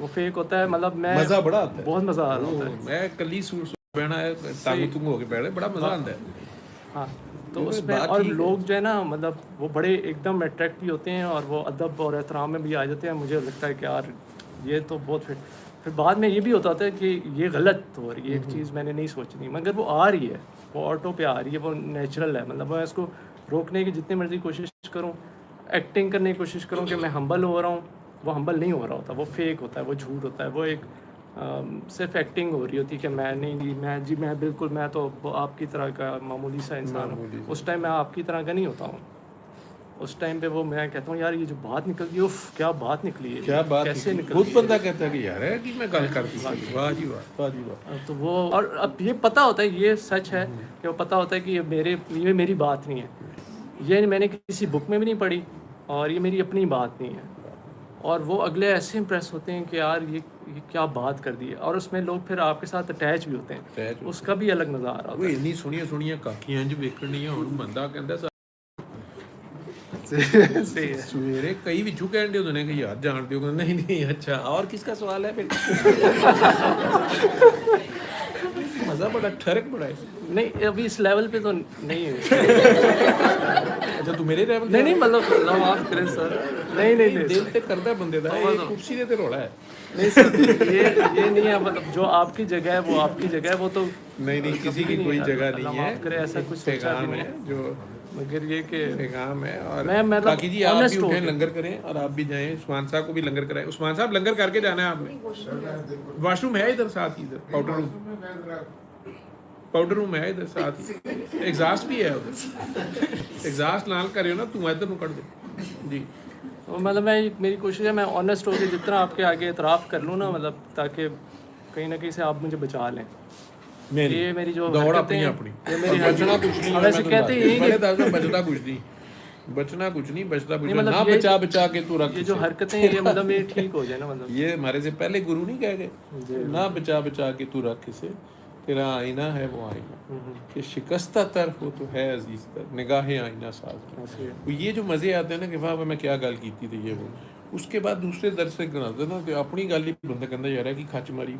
फेक होता है, मतलब मैं मज़ा बड़ा आता है, बहुत मज़ा आ रहा होता है, मैं कली सूट पहना है तांग हो के बैठे बड़ा मज़ा आता है। हाँ, तो उसमें और लोग जो है ना मतलब वो बड़े एकदम अट्रैक्ट भी होते हैं और वो अदब और एहतराम में भी आ जाते हैं। मुझे लगता है कि यार ये तो बहुत फिर बाद में ये भी होता है कि ये गलत हो रही है, एक चीज़ मैंने नहीं सोचनी, मगर वो आ रही है, वो ऑटो पे आ रही है, वो नेचुरल है। मतलब मैं इसको रोकने की जितनी मर्जी कोशिश करूँ, एक्टिंग करने की कोशिश करूँ कि मैं हम्बल हो रहा हूँ, वो हम्बल नहीं हो रहा होता, वो फेक होता है, वो झूठ होता है, वो एक सिर्फ एक्टिंग हो रही होती है कि मैं नहीं मैं बिल्कुल मैं तो आपकी तरह का मामूली सा इंसान हूँ। उस टाइम मैं आपकी तरह का नहीं होता हूँ, उस टाइम पे वो मैं कहता हूँ यार ये जो बात निकल गई, उफ क्या बात निकली है, क्या बात कैसे निकल खुद बंदा कहता है कि यार है कि मैं गल करती हूँ, वाह जी वाह, वाह जी वाह। तो वो और अब ये पता होता है, ये सच है कि वो पता होता है कि ये मेरी बात नहीं है, ये मैंने किसी बुक में भी नहीं पढ़ी और ये मेरी अपनी बात नहीं है, और वो अगले ऐसे इंप्रेस होते हैं कि यार ये क्या बात कर दी है, और उसमें लोग फिर आपके साथ अटैच भी होते हैं, उसका भी अलग मज़ा आ रहा होता है। इन्नी सोहनियां काकियां इंज वेखणियां हुण बंदा कहंदा सवेरे कई विचू कहते होंगे ने कि यार जानते हो, नहीं अच्छा और किसका सवाल है बेटा मज़ा बड़ा ठरक बड़ा है। नहीं अभी इस लेवल पे तो नहीं है। अच्छा तू मेरे लेवल नहीं मतलब माफ करें सर, नहीं दिल ते करदा बंदे दा, तो ये कुर्सी दे ते रोला है। नहीं सर, ये नहीं है, मतलब जो आपकी जगह है वो आपकी जगह है, वो तो नहीं किसी की कोई जगह नहीं है, माफ करे, ऐसा कुछ सोचा भी पैगाम नहीं है है, जो मगर ये कि पैगाम है। और मैं बाकी जी आप honest भी हो उठें, के- लंगर करें और आप भी जाएं, उस्मान साहब को भी लंगर कराएं। उस्मान साहब लंगर करके जाना है आपने। वॉशरूम है इधर साथ ही, इधर पाउडर रूम है इधर साथ ही, एग्जॉस्ट भी है उधर। एग्जॉस्ट नाल करियो ना, तू इधर नु कट दे जी। तो मतलब मैं मेरी कोशिश है मैं ऑनेस्ट होकर जितना आपके आगे इतराफ़ कर लूँ ना, मतलब ताकि कहीं ना कहीं से आप मुझे बचा लें। ये मेरी जो दौड़ हरकतें अपनी हैं, अपनी ये मेरी बचना कुछ नहीं है, वैसे मैं कहते तुम्हें ही बड़े दादा बचना कुछ नहीं, बचना कुछ नहीं, बचता कुछ नहीं, नहीं, मतलब ना ये- बचा बचा के तू रख ये जो इसे। हरकतें हैं ये मतलब ये ठीक हो जाए ना, मतलब ये हमारे से पहले गुरु नहीं कह गए, जी। ना बचा बचा के तू रख इसे, तेरा आईना है वो आईना कि शिकस्ता तरफ हो तो है अजीज तर निगाहें आईना साज। ऐसे ही है। तो ये जो मज़े आते हैं ना कि वाह मैं क्या गल की थी ये वो, उसके बाद दूसरे दर से गिनाते ना कि अपनी गल ही बंदा कहता यार है कि खच मारी।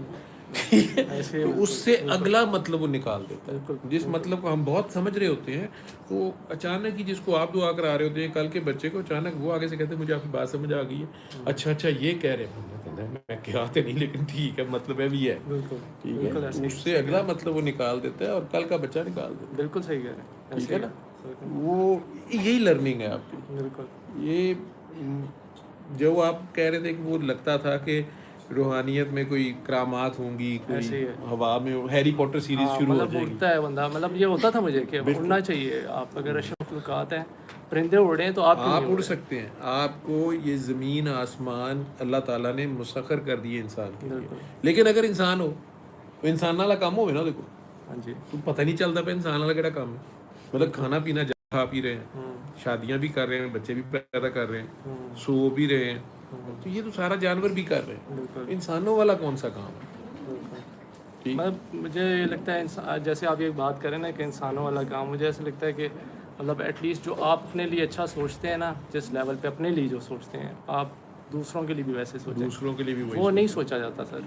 ऐसे ही तो है, उससे अगला मतलब वो निकाल देता है। बिल्कुल, जिस मतलब को हम बहुत समझ रहे होते हैं, तो अचानक ही जिसको आप दुआ करा रहे होते हैं कल के बच्चे को, अचानक वो आगे से कहते हैं मुझे आपकी बात समझ आ गई है, अच्छा ये कह रहे हैं, कहता है मैं क्या तो नहीं लेकिन ठीक है मतलब है भी है, बिल्कुल ठीक बिल्कुल है। ऐसे ही, उससे अगला मतलब वो निकाल देता है और कल का बच्चा निकाल देता बिल्कुल सही कह रहे हैं, है, ठीक ऐसे है ही ना। वो यही लर्निंग है आपकी। बिल्कुल। ये जो आप कह रहे थे कि वो लगता था कि रूहानियत में कोई करामात होंगी, ऐसे ही कोई है। हवा में हैरी पॉटर सीरीज हाँ, शुरू हो मतलब जाएगी। उड़ता है बंदा, मतलब ये होता था मुझे कि उड़ना चाहिए। आप अगर अशरफुल्कात हैं, परिंदे उड़े तो आप क्यों आप नहीं उड़ सकते हैं, आपको ये ज़मीन आसमान अल्लाह ताला ने मुसख्खर कर दिए इंसान के लिए। बिल्कुल। लेकिन अगर इंसान हो तो इंसान वाला काम हो ना, देखो हाँ जी। तो पता नहीं चलता पे इंसान वाला केड़ा काम है। मतलब खाना पीना खा पी रहे हैं, शादियां भी कर रहे हैं, बच्चे भी पैदा कर रहे हैं, सो भी रहे हैं, तो ये तो सारा जानवर भी कर रहे हैं। बिल्कुल इंसानों वाला कौन सा काम है? बिल्कुल। ठीक। मतलब मुझे ये लगता है जैसे आप ये बात करें ना कि इंसानों वाला काम, मुझे ऐसा लगता है कि मतलब एटलीस्ट जो आप अपने लिए अच्छा सोचते हैं ना, जिस लेवल पे अपने लिए जो सोचते हैं, आप दूसरों के लिए भी वैसे सोचें। दूसरों के लिए भी वो नहीं सोचा जाता सर,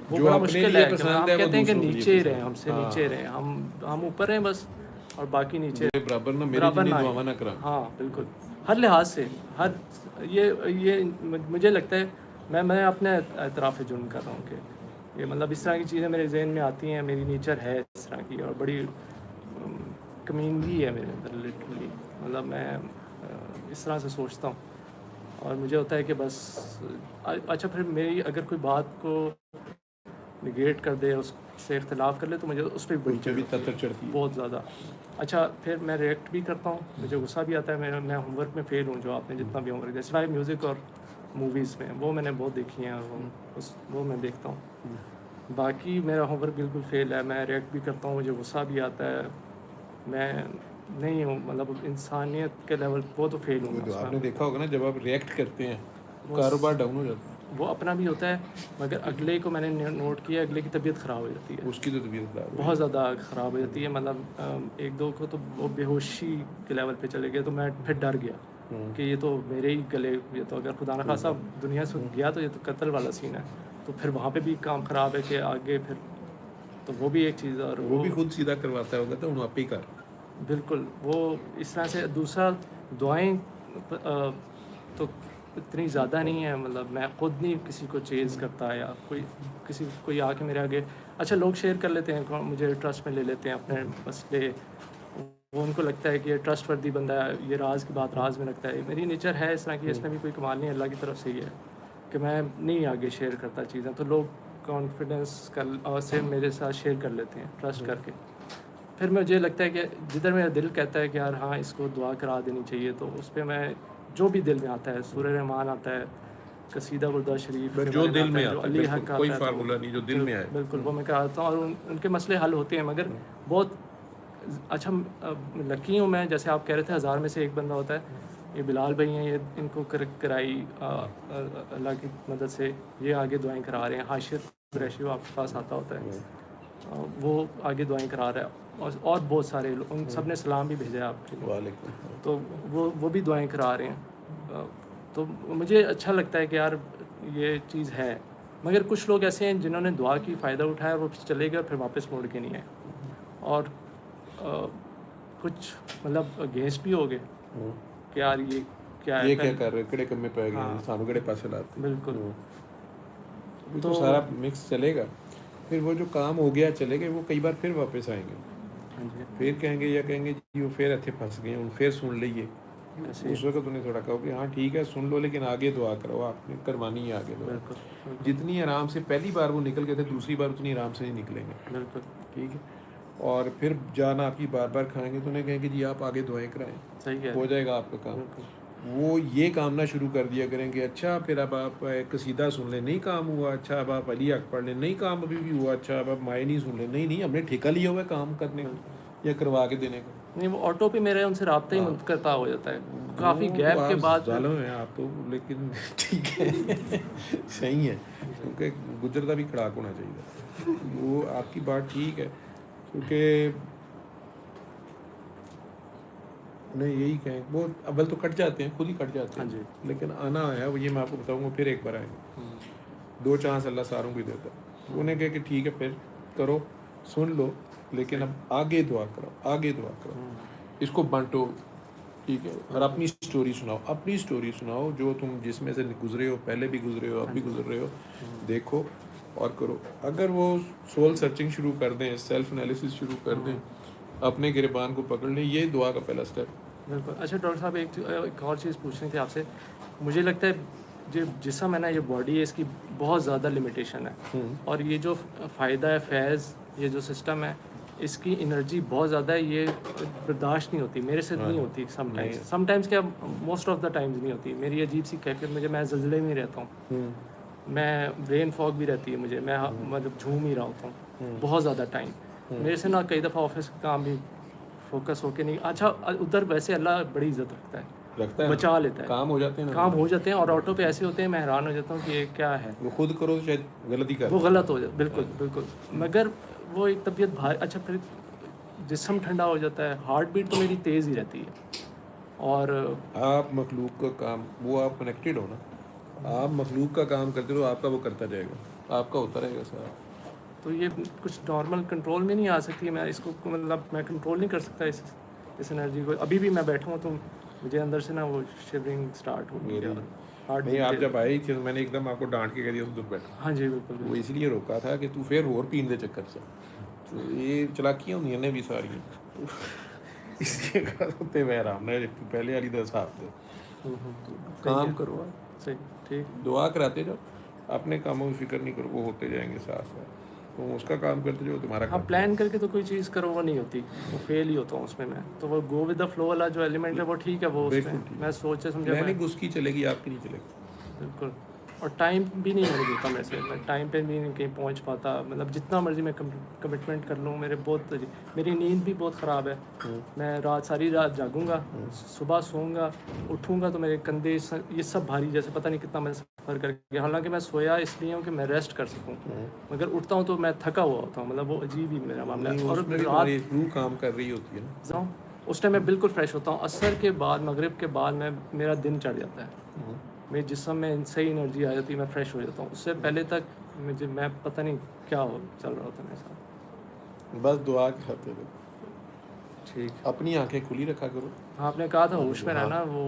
वो जो बड़ा अपने मुश्किल लिए है कि पसंद हम है, वो कहते हैं कि दूसरों के लिए नीचे ही पसंद रहें, है। हमसे हाँ। नीचे रहें, हम ऊपर रहें बस, और बाकी नीचे ये बराबर ना मेरे बराबर जितनी ना दुआवां आए। ना करा। हाँ बिल्कुल, हर लिहाज से, हर ये मुझे लगता है मैं अपने एतराफ़ जुर्म कर रहा हूँ कि ये मतलब इस तरह की चीज़ें मेरे जहन में आती हैं, मेरी नेचर है इस तरह की, और बड़ी कमीनगी है मेरे अंदर लिटरली। मतलब मैं इस तरह से सोचता हूँ, और मुझे होता है कि बस अच्छा फिर मेरी अगर कोई बात को निगेट कर दे, उससे इख्तलाफ कर ले, तो मुझे उस पर बड़ी भी तत्तर चढ़ती है। बहुत ज़्यादा। अच्छा फिर मैं रिएक्ट भी करता हूँ, मुझे गुस्सा भी आता है। मैं होमवर्क में फ़ेल हूँ, जो आपने जितना भी होमवर्क दिया, सिवाय म्यूज़िक और मूवीज़ में, वो मैंने बहुत देखी हैं, और वो मैं देखता हूँ। बाकी मेरा होमवर्क बिल्कुल फ़ेल है। मैं रिएक्ट भी करता हूँ, मुझे गुस्सा भी आता है। मैं नहीं हूँ मतलब इंसानियत के लेवल, वो तो फ़ेल हूँ। तो आपने देखा होगा ना, जब आप रिएक्ट करते हैं तो कारोबार डाउन हो जाता है। वो अपना भी होता है, मगर अगले को मैंने नोट किया, अगले की तबीयत ख़राब हो जाती है, उसकी तो तबीयत खराब है। बहुत ज़्यादा ख़राब हो जाती है। मतलब एक दो को तो वो बेहोशी के लेवल पे चले गए, तो मैं फिर डर गया कि ये तो मेरे ही गले, ये तो अगर खुदा न खासा दुनिया से गया तो ये तो कत्ल वाला सीन है। तो फिर वहाँ पे भी काम ख़राब है कि आगे फिर, तो वो भी एक चीज़ है। और वो भी खुद सीधा करवाता होगा, तो आप ही कर। बिल्कुल वो इस तरह से। दूसरा, दुआएं तो इतनी ज़्यादा नहीं है, मतलब मैं ख़ुद नहीं किसी को चेज़ करता, या कोई आके मेरे आगे, अच्छा लोग शेयर कर लेते हैं, मुझे ट्रस्ट में ले लेते हैं अपने मसले, वो उनको लगता है कि ये ट्रस्ट वर्दी बंदा है, ये राज की बात राज में रखता है। मेरी नेचर है इस तरह की, इसमें भी कोई कमाल नहीं है, अल्लाह की तरफ से ही है कि मैं नहीं आगे शेयर करता चीज़ें, तो लोग कॉन्फिडेंस से मेरे साथ शेयर कर लेते हैं ट्रस्ट करके। फिर मुझे लगता है कि जिधर मेरा दिल कहता है कि यार हाँ इसको दुआ करा देनी चाहिए, तो उस पर मैं जो भी दिल में आता है, सूरह रहमान आता है, कसीदा बुर्दा शरीफ के जो बारे में दिल में जो आता है, अली हक बिल्कुल, का कोई आता है, तो फार्मूला नहीं, जो दिल में आए। बिल्कुल वो मैं कराता हूँ, और उनके मसले हल होते हैं। मगर बहुत अच्छा लकी हूँ मैं, जैसे आप कह रहे थे 1000 में से एक बंदा होता है, ये बिलाल भाई हैं, ये इनको कराई अल्लाह की मदद से, ये आगे दुआएं करा रहे हैं। हाशिर कुरैशी वो आपके पास आता होता है, वो आगे दुआएं करा रहा है, और बहुत सारे लोग, उन सब ने सलाम भी भेजा है आपके लिए, वालेकुम। तो वो भी दुआएं करा रहे हैं। तो मुझे अच्छा लगता है कि यार ये चीज़ है, मगर कुछ लोग ऐसे हैं जिन्होंने दुआ की फ़ायदा उठाया, वो चले गए और फिर वापस मुड़ के नहीं आए। और कुछ मतलब अगेंस्ट भी हो गए कि यार ये क्या है, ये क्या कर रहे, किड़े कम्मे पै गए, हाँ। सानू किड़े पासे लाते। बिल्कुल। तो सारा मिक्स चलेगा, फिर वो जो काम हो गया चले गए, वो कई बार फिर वापस आएंगे, हाँ जी, फिर कहेंगे या कहेंगे जी वो फिर इतने फंस गए हूँ, फिर सुन लीजिए। ऐसे उस वक्त उन्हें थोड़ा कहो कि हाँ ठीक है सुन लो, लेकिन आगे दुआ करो, आपने करवानी है आगे दुआ। बिल्कुल जितनी आराम से पहली बार वो निकल गए थे, दूसरी बार उतनी आराम से नहीं निकलेंगे। बिल्कुल। ठीक है, और फिर जान आपकी बार बार खाएंगे तो उन्हें कहेंगे जी आप आगे दुआएं कराएं, सही है। हो जाएगा आपका काम। बिल्कुल। वो ये काम ना शुरू कर दिया करेंगे, अच्छा फिर अब आप एक कसीदा सुन लें, नहीं काम हुआ, अच्छा अब आप अली हक पढ़ लें, नहीं काम अभी भी हुआ, अच्छा अब आप माए नहीं सुन लें, नहीं हमने ठेका लिया हुआ है काम करने का या करवा के देने का। नहीं, वो ऑटो पे मेरे उनसे रब्ता ही मुनक़ता हो जाता है काफ़ी वो गैप तो के आप बाद। जालिम हैं आप तो, लेकिन ठीक है सही है, क्योंकि गुजर का भी खड़ाक होना चाहिए। वो आपकी बात ठीक है, क्योंकि उन्हें यही कहें, वो अव्वल तो कट जाते हैं, खुद ही कट जाते हाँ हैं, जी। लेकिन आना है वो, ये मैं आपको बताऊंगा, फिर एक बार आएंगे। दो चांस अल्लाह सारों को ही देता है। उन्हें कहे कि ठीक है फिर करो, सुन लो, लेकिन अब आगे दुआ करो, आगे दुआ करो, इसको बांटो, ठीक है, और अपनी स्टोरी सुनाओ, अपनी स्टोरी सुनाओ, जो तुम जिसमें से गुजरे हो, पहले भी गुजरे हो, अब भी गुजर रहे हो, देखो और करो। अगर वो सोल सर्चिंग शुरू कर दें, सेल्फ एनालिसिस शुरू कर दें, अपने गिरबान को पकड़ लें, ये दुआ का पहला स्टेप। बिल्कुल। अच्छा डॉक्टर साहब, एक और चीज़ पूछनी थी आपसे। मुझे लगता है जो जिस्म है ना, ये बॉडी है, इसकी बहुत ज़्यादा लिमिटेशन है, और ये जो फ़ायदा है फैज़, ये जो सिस्टम है, इसकी एनर्जी बहुत ज़्यादा है, ये बर्दाश्त नहीं होती मेरे से, नहीं होती समटाइम्स क्या, मोस्ट ऑफ द टाइम्स नहीं होती। मेरी अजीब सी कैफियत, मुझे, मैं ज़लज़ले में रहता हूँ, मैं ब्रेन फॉग भी रहती है मुझे, मैं मतलब झूम ही रहा होता हूँ बहुत ज़्यादा टाइम। मेरे से ना कई दफ़ा ऑफिस का काम भी फोकस होके नहीं। अच्छा उधर वैसे अल्लाह बड़ी इज्जत रखता है, बचा लेता है, काम हो जाते हैं ना, काम हो जाते हैं, और ऑटो पे ऐसे होते हैं मैं हैरान हो जाता हूँ कि ये क्या है, वो खुद करो तो शायद गलती कर, वो गलत हो जाता। बिल्कुल बिल्कुल। मगर वो एक तबीयत भारी, अच्छा फिर जिस्म ठंडा हो जाता है, हार्ट बीट तो मेरी तेज़ ही रहती है। और आप मखलूक का काम, वो आप कनेक्टेड हो ना, आप मखलूक का काम करते रहो, आपका वो करता जाएगा, आपका होता रहेगा सारा। तो ये कुछ नॉर्मल कंट्रोल में नहीं आ सकती, मैं इसको मतलब मैं कंट्रोल नहीं कर सकता इस एनर्जी को। अभी भी मैं बैठा हूँ तो मुझे अंदर से ना वो शिवरिंग स्टार्ट हो गई है। हार्ट नहीं, आप जब आई थी तो मैंने एकदम आपको डांट के कह दिया दूर बैठा। हाँ जी बिल्कुल। वो इसलिए रोका था कि तू फिर होर पीन दे चक्कर से, तो ये चलाकियां होंगी ने भी सारी इसलिए करते मैं आराम ना पहले वाली दस हाथ दे काम करो, सही, ठीक, दुआ कराते जाओ, अपने कामों की फिक्र नहीं करो, वो होते जाएंगे साथ साथ, तो उसका काम करते जाओ, तुम्हारा हाँ काम। प्लान करके तो कोई चीज़ करो वो नहीं होती, वो फेल ही होता हूँ उसमें मैं। तो वो गो विद द फ्लो वाला जो एलिमेंट है वो ठीक है, वो उसमें मैं सोचे समझे प्लानिंग उसकी चलेगी, आपकी नहीं चलेगी। बिल्कुल। और टाइम भी नहीं होने देता मैं से, मैं टाइम पे भी नहीं कहीं पहुंच पाता, मतलब जितना मर्जी मैं कमिटमेंट कर लूँ, मेरी नींद भी बहुत ख़राब है। मैं सारी रात जागूंगा, सुबह सोऊंगा, उठूंगा तो मेरे कंधे ये सब भारी, जैसे पता नहीं कितना मैं सफ़र करके, हालांकि मैं सोया इसलिए हूँ कि मैं रेस्ट कर सकूँ, मगर उठता हूँ तो मैं थका हुआ होता हूँ, मतलब वो अजीब ही मेरा मामला है। और रात रूह काम कर रही होती है ना, उस टाइम मैं बिल्कुल फ्रेश होता हूँ। असर के बाद, मगरिब के बाद मेरा दिन चढ़ जाता है, मेरे जिस्म में सही एनर्जी आ जाती है, मैं फ्रेश हो जाता हूँ। उससे पहले तक मैं पता नहीं क्या चल रहा होता मेरे साथ। बस दुआ करते रहो, ठीक, अपनी आंखें खुली रखा करो। हाँ आपने कहा था होश में रहना, वो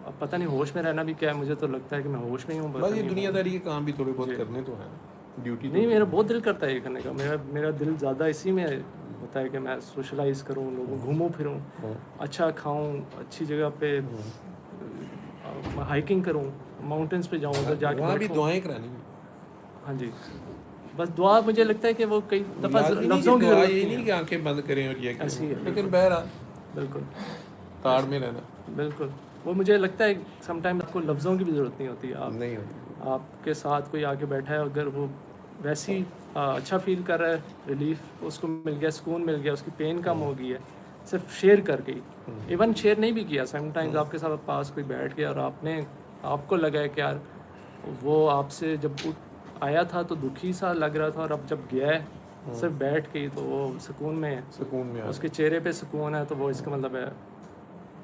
अब पता नहीं होश में रहना भी क्या है, मुझे तो लगता है कि मैं होश में ही हूँ। बस ये दुनियादारी के काम भी थोड़े बहुत करने तो हैं, ड्यूटी नहीं, मेरा बहुत दिल करता है ये करने का, मेरा दिल ज़्यादा इसी में होता है कि मैं सोशलाइज़ करूँ, लोगों घूमूँ फिरूँ, अच्छा खाऊँ, अच्छी जगह पे हाइकिंग करूँ, माउंटेन्स पे जाऊँ, उधर जाके वहाँ भी बैठूं। दुआएं करानी। हाँ जी, बस दुआ मुझे लगता है कि वो कई दफ़ा लाज़मी नहीं लफ्ज़ों कि की दुआ ज़रूरत ये नहीं नहीं है। कि आंखें बंद करें और ये ऐसी है, करें, लेकिन बहरहाल बिल्कुल ताड़ में रहना बिल्कुल। वो मुझे लगता है समटाइम आपको लफ्ज़ों की भी ज़रूरत नहीं होती। नहीं होती। आपके साथ कोई आके बैठा है, अगर वो वैसी अच्छा फील कर रहा है, रिलीफ उसको मिल गया, सुकून मिल गया, उसकी पेन कम हो गई है, सिर्फ शेयर करके ही। इवन शेयर नहीं भी किया, समटाइम्स आपके साथ पास कोई बैठ गया और आपको लगा है कि यार वो आपसे जब आया था तो दुखी सा लग रहा था, और अब जब गया है सिर्फ बैठ के ही, तो वो सुकून में है, सुकून में उसके चेहरे पे सुकून है, तो वो इसका मतलब है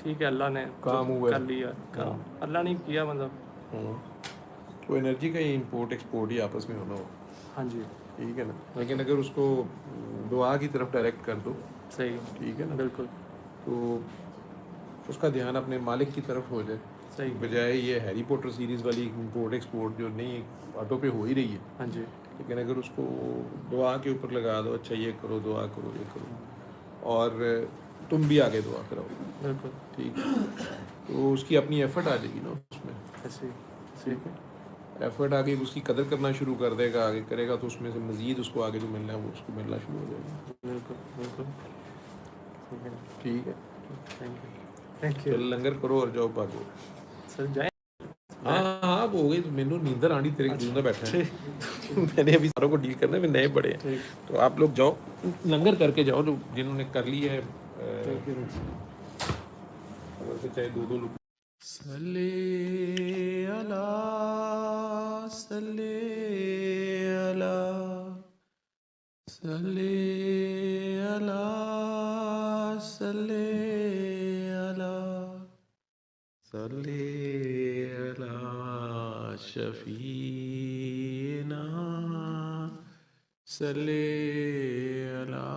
ठीक है, अल्लाह ने काम हुआ कर लिया काम, अल्लाह ने किया, मतलब तो एनर्जी का इंपोर्ट एक्सपोर्ट ही आपस में होना हो, हाँ जी, ठीक है ना। लेकिन अगर उसको दुआ की तरफ डायरेक्ट कर दो, सही, ठीक है ना, बिल्कुल तो उसका ध्यान अपने मालिक की तरफ हो जाए, सही, बजाय ये हैरी पॉटर सीरीज़ वाली इंपोर्ट एक्सपोर्ट जो नहीं ऑटो पे हो ही रही है। हाँ जी, लेकिन अगर उसको दुआ के ऊपर लगा दो, अच्छा ये करो, दुआ करो, ये करो, और तुम भी आगे दुआ कराओ, बिल्कुल ठीक है, तो उसकी अपनी एफर्ट आ जाएगी ना उसमें, ऐसे ही, ठीक है। एफर्ट आगे उसकी कदर करना शुरू कर देगा, आगे करेगा तो उसमें से मज़ीद उसको आगे जो मिलना है वो उसको मिलना शुरू हो जाएगा, बिल्कुल बिल्कुल, ठीक है। थैंक यू चल लंगर करो और जाओ भागो। सर जाए। हाँ हाँ वो हो गई, तो मैंने नींदर आनी तेरे दूंगा बैठा है मैंने अभी सारों को डील करना है, नए बड़े हैं, ठीक, तो आप लोग जाओ लंगर करके जाओ, जो जिन्होंने कर लिया है थैंक यू अगर से चाहे दो लोग। सल्ले अला सल्ले अला सल्ले अला सल्ले अला सल्ले अला शफीना सल्ले अला